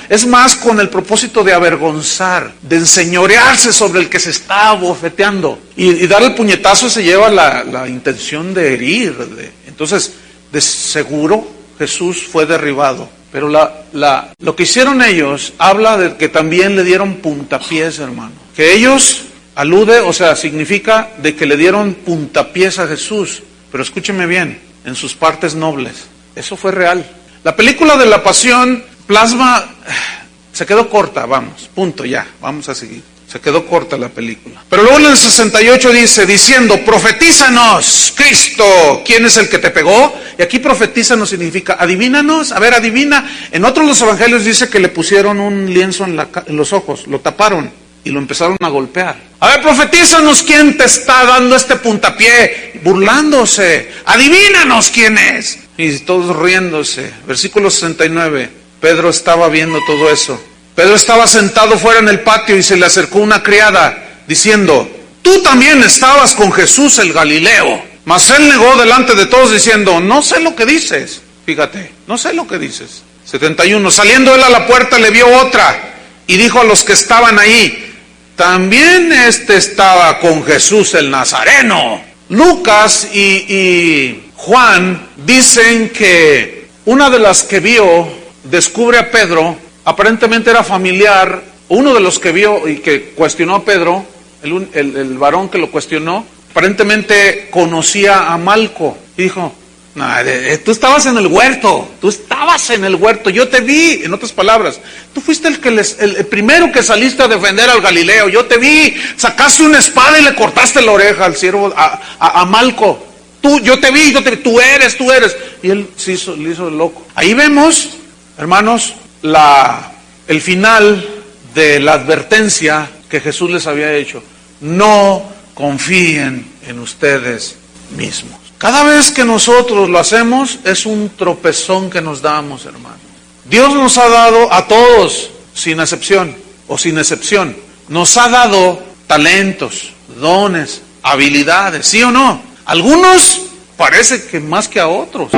Es más con el propósito de avergonzar, de enseñorearse sobre el que se está bofeteando. Y dar el puñetazo se lleva la intención de herir. Entonces, de seguro Jesús fue derribado. Pero lo que hicieron ellos habla de que también le dieron puntapiés, hermano. Que ellos significa de que le dieron puntapiés a Jesús. Pero escúcheme bien, en sus partes nobles. Eso fue real. La película de la Pasión plasma, se quedó corta, vamos a seguir. Se quedó corta la película. Pero luego en el 68 diciendo, profetízanos, Cristo, ¿quién es el que te pegó? Y aquí profetízanos significa, adivinanos, adivina. En otros los evangelios dice que le pusieron un lienzo en los ojos, lo taparon y lo empezaron a golpear. A ver, profetízanos quién te está dando este puntapié, burlándose. Adivínanos quién es. Y todos riéndose. Versículo 69, Pedro estaba viendo todo eso. Pedro estaba sentado fuera en el patio y se le acercó una criada diciendo, tú también estabas con Jesús el Galileo. Mas él negó delante de todos diciendo, no sé lo que dices. Fíjate, no sé lo que dices. 71, saliendo él a la puerta le vio otra y dijo a los que estaban ahí, también estaba con Jesús el Nazareno. Lucas y Juan dicen que una de las que vio, descubre a Pedro, aparentemente era familiar, uno de los que vio y que cuestionó a Pedro, el varón que lo cuestionó, aparentemente conocía a Malco, y dijo, no, tú estabas en el huerto, yo te vi, en otras palabras, tú fuiste el primero que saliste a defender al Galileo, yo te vi, sacaste una espada y le cortaste la oreja al siervo, a Malco, yo te vi, tú eres, y él le hizo el loco. Ahí vemos, hermanos, el final de la advertencia que Jesús les había hecho, no confíen en ustedes mismos. Cada vez que nosotros lo hacemos, es un tropezón que nos damos, hermano. Dios nos ha dado a todos, sin excepción, nos ha dado talentos, dones, habilidades, ¿sí o no? Algunos parece que más que a otros.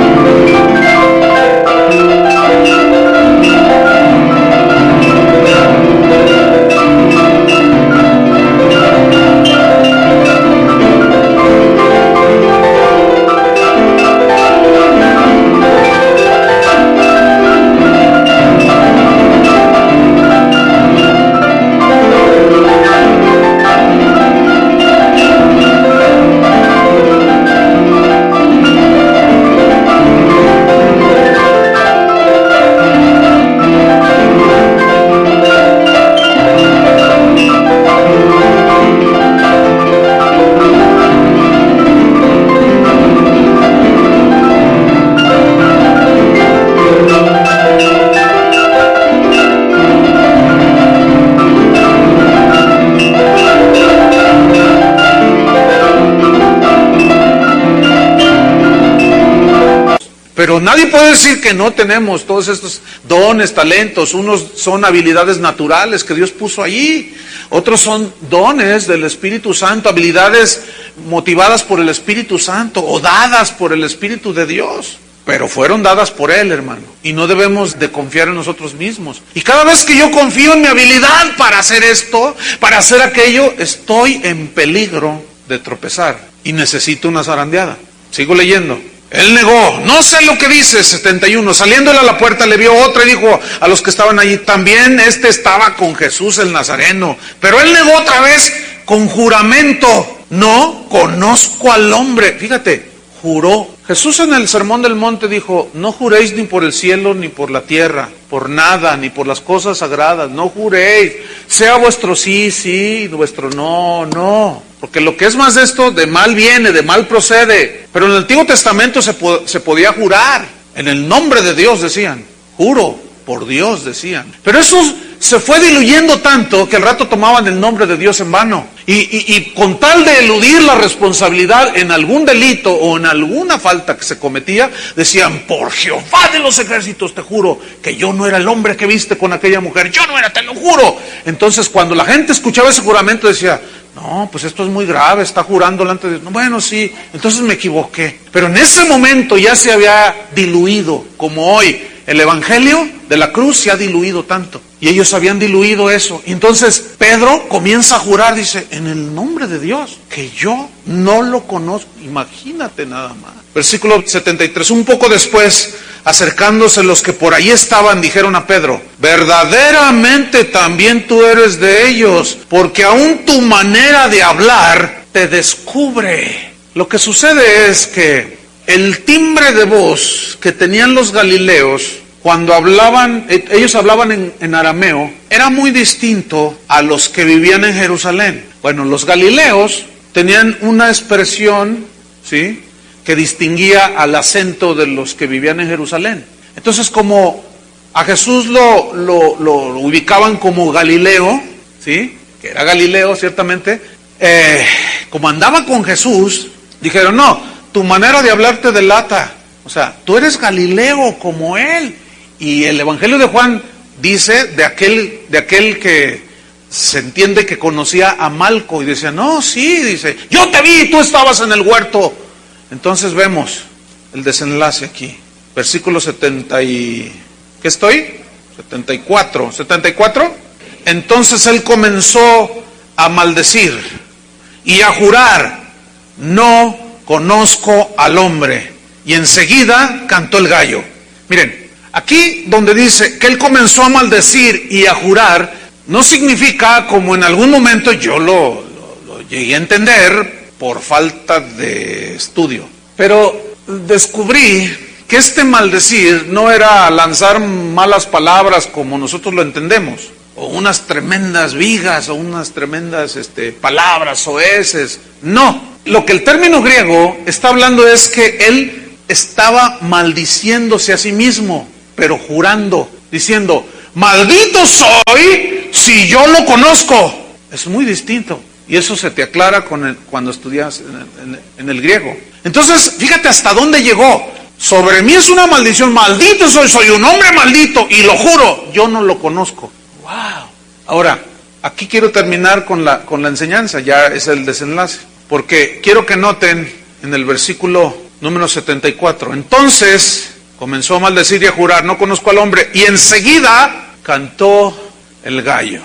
Pero nadie puede decir que no tenemos todos estos dones, talentos. Unos son habilidades naturales que Dios puso allí. Otros son dones del Espíritu Santo, habilidades motivadas por el Espíritu Santo o dadas por el Espíritu de Dios. Pero fueron dadas por Él, hermano. Y no debemos de confiar en nosotros mismos. Y cada vez que yo confío en mi habilidad para hacer esto, para hacer aquello, estoy en peligro de tropezar. Y necesito una zarandeada. Sigo leyendo. Él negó, no sé lo que dice, 71, saliendo él a la puerta le vio otra y dijo a los que estaban allí, también estaba con Jesús el Nazareno, pero él negó otra vez con juramento, no conozco al hombre, fíjate, juró. Jesús en el Sermón del Monte dijo, no juréis ni por el cielo ni por la tierra, por nada, ni por las cosas sagradas, no juréis, sea vuestro sí, sí, vuestro no, no. Porque lo que es más de esto, de mal viene, de mal procede. Pero en el Antiguo Testamento se podía jurar. En el nombre de Dios decían. Juro por Dios decían. Pero eso se fue diluyendo tanto que al rato tomaban el nombre de Dios en vano. Y con tal de eludir la responsabilidad en algún delito o en alguna falta que se cometía, decían, por Jehová de los ejércitos te juro que yo no era el hombre que viste con aquella mujer. Yo no era, te lo juro. Entonces cuando la gente escuchaba ese juramento decía, no, pues esto es muy grave, está jurando delante de Dios. No, bueno, sí, entonces me equivoqué. Pero en ese momento ya se había diluido, como hoy el evangelio de la cruz se ha diluido tanto. Y ellos habían diluido eso. Y entonces Pedro comienza a jurar, dice, en el nombre de Dios, que yo no lo conozco. Imagínate nada más. Versículo 73, un poco después, acercándose los que por ahí estaban, dijeron a Pedro, verdaderamente también tú eres de ellos, porque aún tu manera de hablar te descubre. Lo que sucede es que el timbre de voz que tenían los galileos, cuando hablaban, ellos hablaban en arameo, era muy distinto a los que vivían en Jerusalén. Bueno, los galileos tenían una expresión, ¿sí?, que distinguía al acento de los que vivían en Jerusalén. Entonces, como a Jesús lo ubicaban como Galileo, ¿sí?, que era Galileo ciertamente, como andaba con Jesús, dijeron, no, tu manera de hablar te delata, o sea, tú eres Galileo como él. Y el Evangelio de Juan dice de aquel que se entiende que conocía a Malco y decía, no, sí, dice, yo te vi, tú estabas en el huerto. Entonces vemos el desenlace aquí, versículo 70 y... ¿qué estoy? 74. Entonces él comenzó a maldecir y a jurar, no conozco al hombre. Y enseguida cantó el gallo. Miren, aquí donde dice que él comenzó a maldecir y a jurar, no significa, como en algún momento yo lo llegué a entender por falta de estudio, pero descubrí que este maldecir no era lanzar malas palabras como nosotros lo entendemos, o unas tremendas vigas, o unas tremendas palabras soeces. No, lo que el término griego está hablando es que él estaba maldiciéndose a sí mismo, pero jurando, diciendo, maldito soy si yo lo conozco. Es muy distinto, y eso se te aclara cuando estudias en el griego. Entonces, fíjate hasta dónde llegó. Sobre mí es una maldición, maldito soy un hombre maldito, y lo juro, yo no lo conozco. Wow. Ahora, aquí quiero terminar con la enseñanza, ya es el desenlace, porque quiero que noten en el versículo número 74. Entonces comenzó a maldecir y a jurar, no conozco al hombre, y enseguida cantó el gallo.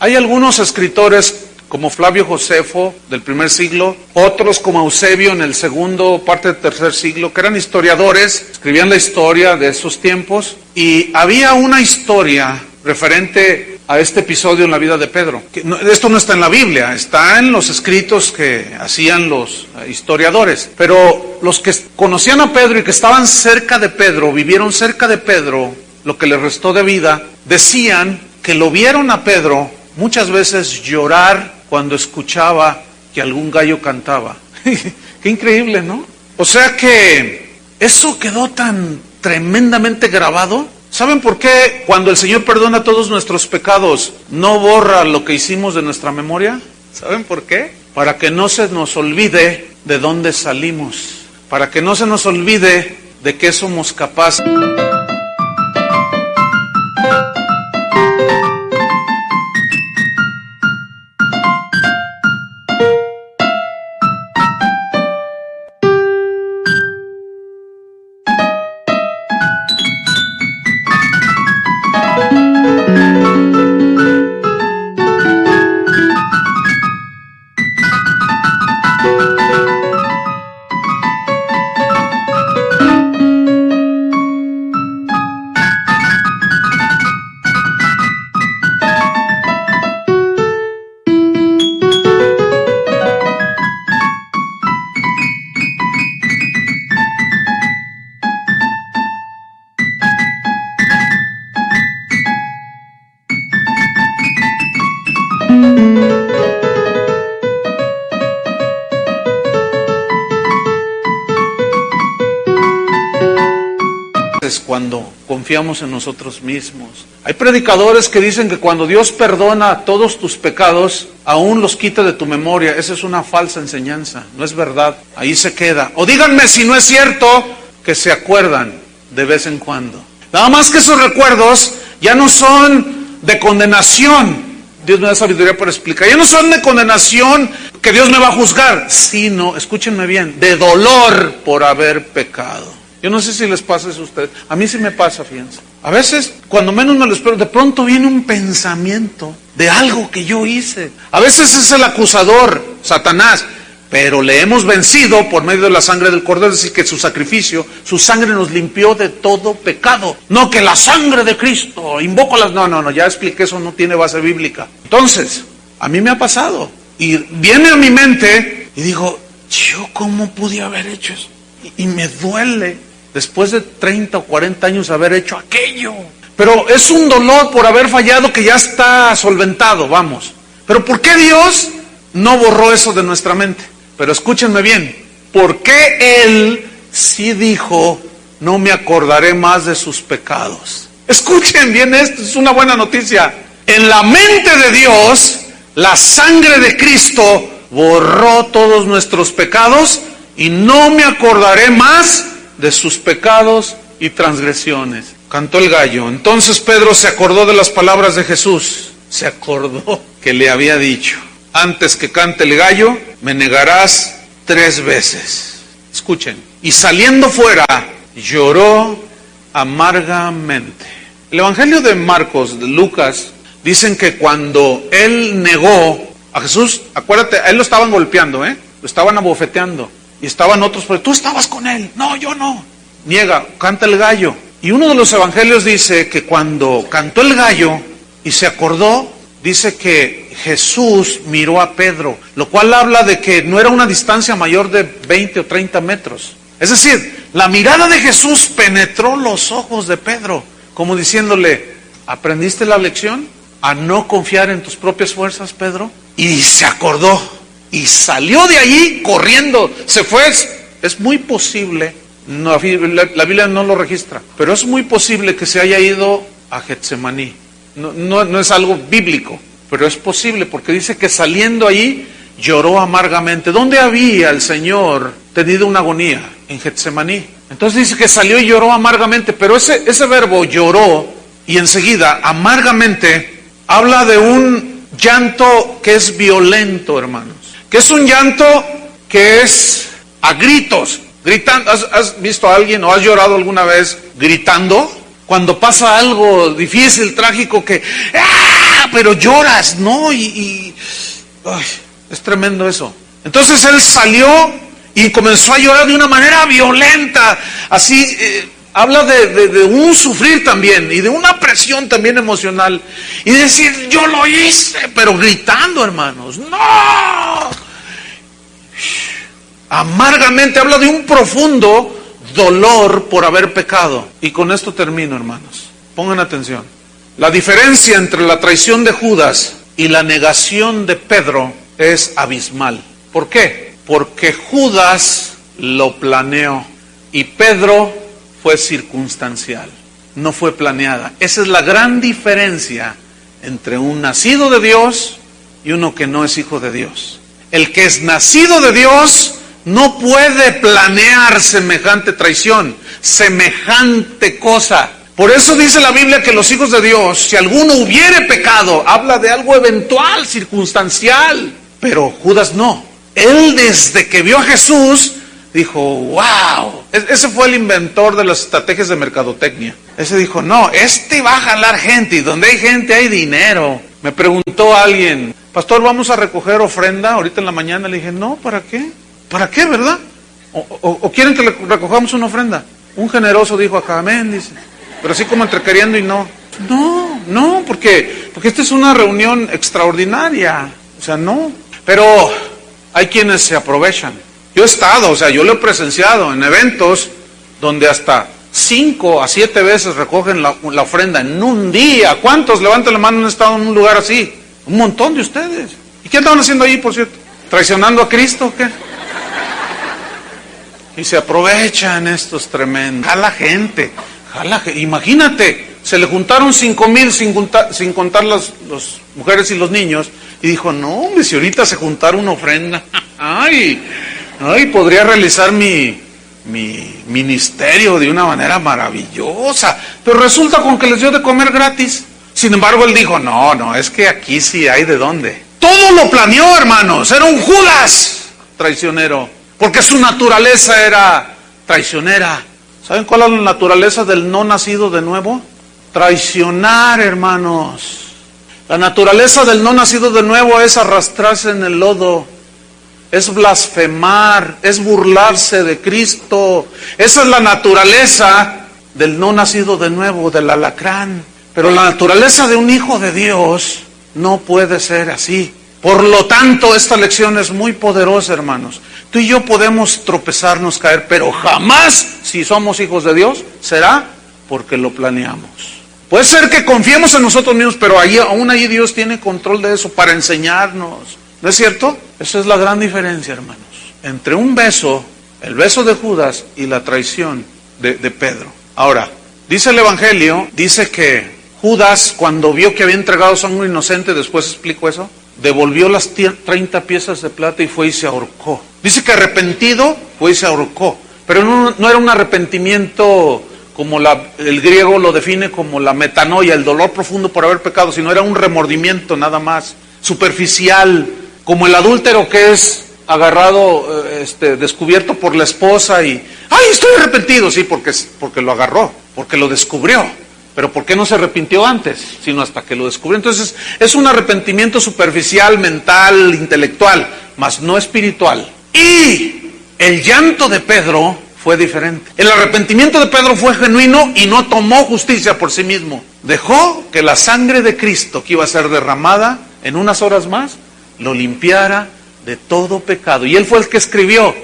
Hay algunos escritores como Flavio Josefo del primer siglo, otros como Eusebio en el segundo, parte del tercer siglo, que eran historiadores, escribían la historia de esos tiempos, y había una historia referente a este episodio en la vida de Pedro. Esto no está en la Biblia, está en los escritos que hacían los historiadores, pero los que conocían a Pedro y que estaban cerca de Pedro, vivieron cerca de Pedro, lo que le restó de vida, decían que lo vieron a Pedro muchas veces llorar cuando escuchaba que algún gallo cantaba. Qué increíble, ¿no? O sea que eso quedó tan tremendamente grabado. ¿Saben por qué cuando el Señor perdona todos nuestros pecados no borra lo que hicimos de nuestra memoria? ¿Saben por qué? Para que no se nos olvide de dónde salimos, para que no se nos olvide de qué somos capaces. Cuando confiamos en nosotros mismos. Hay predicadores que dicen que cuando Dios perdona todos tus pecados, aún los quita de tu memoria. Esa es una falsa enseñanza, no es verdad, ahí se queda. O díganme si no es cierto que se acuerdan de vez en cuando. Nada más que esos recuerdos ya no son de condenación. Dios me da sabiduría para explicar. Ya no son de condenación que Dios me va a juzgar, sino, escúchenme bien, de dolor por haber pecado. Yo no sé si les pasa eso a ustedes. A mí sí me pasa, fíjense. A veces, cuando menos me lo espero, de pronto viene un pensamiento de algo que yo hice. A veces es el acusador, Satanás, pero le hemos vencido por medio de la sangre del Cordero, es decir, que su sacrificio, su sangre nos limpió de todo pecado. No que la sangre de Cristo, invoco las... No, ya expliqué, eso no tiene base bíblica. Entonces, a mí me ha pasado. Y viene a mi mente y digo, ¿yo cómo pude haber hecho eso? Y me duele. Después de 30 o 40 años haber hecho aquello. Pero es un dolor por haber fallado que ya está solventado, vamos. Pero ¿por qué Dios no borró eso de nuestra mente? Pero escúchenme bien, ¿por qué Él sí dijo, no me acordaré más de sus pecados? Escuchen bien esto, es una buena noticia. En la mente de Dios, la sangre de Cristo borró todos nuestros pecados y no me acordaré más de sus pecados y transgresiones. Cantó el gallo. Entonces Pedro se acordó de las palabras de Jesús. Se acordó que le había dicho, antes que cante el gallo, me negarás 3 veces. Escuchen. Y saliendo fuera, lloró amargamente. El Evangelio de Marcos, de Lucas, dicen que cuando él negó A Jesús, acuérdate, a él lo estaban golpeando, lo estaban abofeteando. Y estaban otros, pero tú estabas con él. No, yo no. Niega, canta el gallo. Y uno de los evangelios dice que cuando cantó el gallo y se acordó, dice que Jesús miró a Pedro, lo cual habla de que no era una distancia mayor de 20 o 30 metros. Es decir, la mirada de Jesús penetró los ojos de Pedro, como diciéndole, ¿aprendiste la lección? A no confiar en tus propias fuerzas, Pedro. Y se acordó y salió de allí corriendo, se fue. Es muy posible, no, la Biblia no lo registra, pero es muy posible que se haya ido a Getsemaní. No es algo bíblico, pero es posible, porque dice que saliendo allí lloró amargamente. ¿Dónde había el Señor tenido una agonía? En Getsemaní. Entonces dice que salió y lloró amargamente, pero ese verbo lloró y enseguida amargamente habla de un llanto que es violento, hermanos, que es un llanto que es a gritos, gritando. ¿Has visto a alguien o has llorado alguna vez gritando? Cuando pasa algo difícil, trágico, que pero lloras, ¿no? Ay, es tremendo eso. Entonces él salió y comenzó a llorar de una manera violenta, así, habla de un sufrir también, y de una presión también emocional, y decir, yo lo hice, pero gritando, hermanos, ¡no! Amargamente, habla de un profundo dolor por haber pecado. Y con esto termino, hermanos. Pongan atención. La diferencia entre la traición de Judas y la negación de Pedro es abismal. ¿Por qué? Porque Judas lo planeó y Pedro fue circunstancial, no fue planeada. Esa es la gran diferencia entre un nacido de Dios y uno que no es hijo de Dios. El que es nacido de Dios no puede planear semejante traición, semejante cosa. Por eso dice la Biblia que los hijos de Dios, si alguno hubiere pecado, habla de algo eventual, circunstancial. Pero Judas no. Él desde que vio a Jesús, dijo, wow. Ese fue el inventor de las estrategias de mercadotecnia. Ese dijo, no, va a jalar gente, y donde hay gente hay dinero. Me preguntó alguien, pastor, ¿vamos a recoger ofrenda ahorita en la mañana? Le dije, no, ¿para qué? ¿Para qué, verdad? ¿O quieren que le recojamos una ofrenda? Un generoso dijo acá, amén, dice. Pero así como entre queriendo y no. No, porque esta es una reunión extraordinaria. O sea, no. Pero hay quienes se aprovechan. Yo he estado, yo lo he presenciado en eventos donde hasta 5 a 7 veces recogen la ofrenda en un día. ¿Cuántos, levanten la mano, han estado en un lugar así? Un montón de ustedes. ¿Y qué estaban haciendo ahí, por cierto? ¿Traicionando a Cristo o qué? Y se aprovechan estos tremendos. Jala gente. Imagínate, se le juntaron 5,000 sin contar las mujeres y los niños. Y dijo, no, hombre, si ahorita se juntara una ofrenda, ay, podría realizar mi ministerio de una manera maravillosa. Pero resulta con que les dio de comer gratis. Sin embargo, él dijo, no, es que aquí sí hay de dónde. Todo lo planeó, hermanos. Era un Judas traicionero, porque su naturaleza era traicionera. ¿Saben cuál es la naturaleza del no nacido de nuevo? Traicionar, hermanos. La naturaleza del no nacido de nuevo es arrastrarse en el lodo, es blasfemar, es burlarse de Cristo. Esa es la naturaleza del no nacido de nuevo, del alacrán. Pero la naturaleza de un hijo de Dios no puede ser así. Por lo tanto, esta lección es muy poderosa, hermanos. Tú y yo podemos tropezarnos, caer, pero jamás, si somos hijos de Dios, será porque lo planeamos. Puede ser que confiemos en nosotros mismos, pero aún ahí Dios tiene control de eso para enseñarnos. ¿No es cierto? Esa es la gran diferencia, hermanos, entre un beso, el beso de Judas, y la traición de Pedro. Ahora, dice el Evangelio, dice que Judas, cuando vio que había entregado a un inocente, después explico eso, devolvió las 30 piezas de plata y fue y se ahorcó. Dice que arrepentido fue y se ahorcó, pero no era un arrepentimiento como el griego lo define como la metanoia, el dolor profundo por haber pecado, sino era un remordimiento nada más, superficial, como el adúltero que es agarrado, descubierto por la esposa y, ¡ay, estoy arrepentido! Sí, porque lo agarró, porque lo descubrió. Pero ¿por qué no se arrepintió antes? Sino hasta que lo descubrió. Entonces es un arrepentimiento superficial, mental, intelectual, mas no espiritual. Y el llanto de Pedro fue diferente. El arrepentimiento de Pedro fue genuino y no tomó justicia por sí mismo. Dejó que la sangre de Cristo, que iba a ser derramada en unas horas más, lo limpiara de todo pecado. Y él fue el que escribió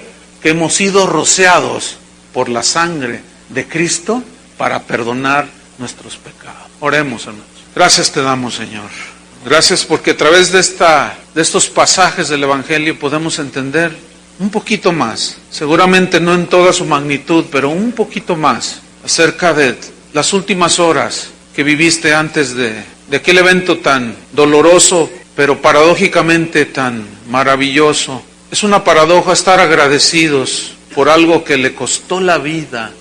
que hemos sido rociados por la sangre de Cristo para perdonar nuestros pecados. Oremos, hermanos. Gracias te damos, Señor. Gracias porque a través de estos pasajes del Evangelio podemos entender un poquito más, seguramente no en toda su magnitud, pero un poquito más acerca de las últimas horas que viviste antes de aquel evento tan doloroso, pero paradójicamente tan maravilloso. Es una paradoja estar agradecidos por algo que le costó la vida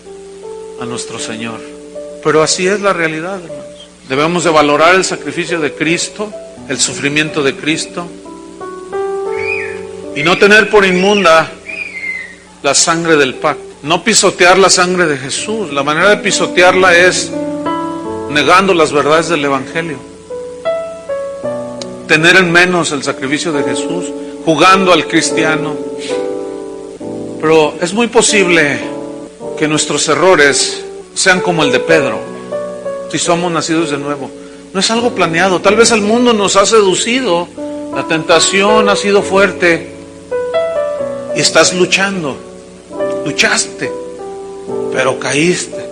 a nuestro Señor. Pero así es la realidad, hermanos. Debemos de valorar el sacrificio de Cristo, el sufrimiento de Cristo, y no tener por inmunda la sangre del pacto. No pisotear la sangre de Jesús. La manera de pisotearla es negando las verdades del Evangelio. Tener en menos el sacrificio de Jesús, jugando al cristiano. Pero es muy posible que nuestros errores sean como el de Pedro, si somos nacidos de nuevo. No es algo planeado. Tal vez el mundo nos ha seducido, la tentación ha sido fuerte y estás luchando. Luchaste, pero caíste.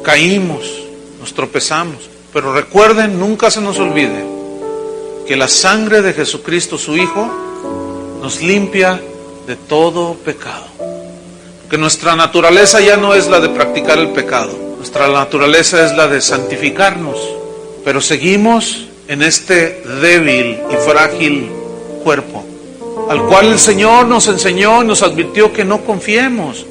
Caímos, nos tropezamos. Pero recuerden, nunca se nos olvide que la sangre de Jesucristo, su Hijo, nos limpia de todo pecado. Porque nuestra naturaleza ya no es la de practicar el pecado. Nuestra naturaleza es la de santificarnos. Pero seguimos en este débil y frágil cuerpo, al cual el Señor nos enseñó y nos advirtió que no confiemos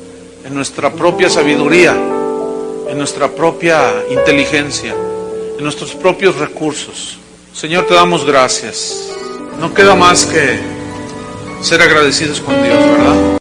en nuestra propia sabiduría, en nuestra propia inteligencia, en nuestros propios recursos. Señor, te damos gracias. No queda más que ser agradecidos con Dios, ¿verdad?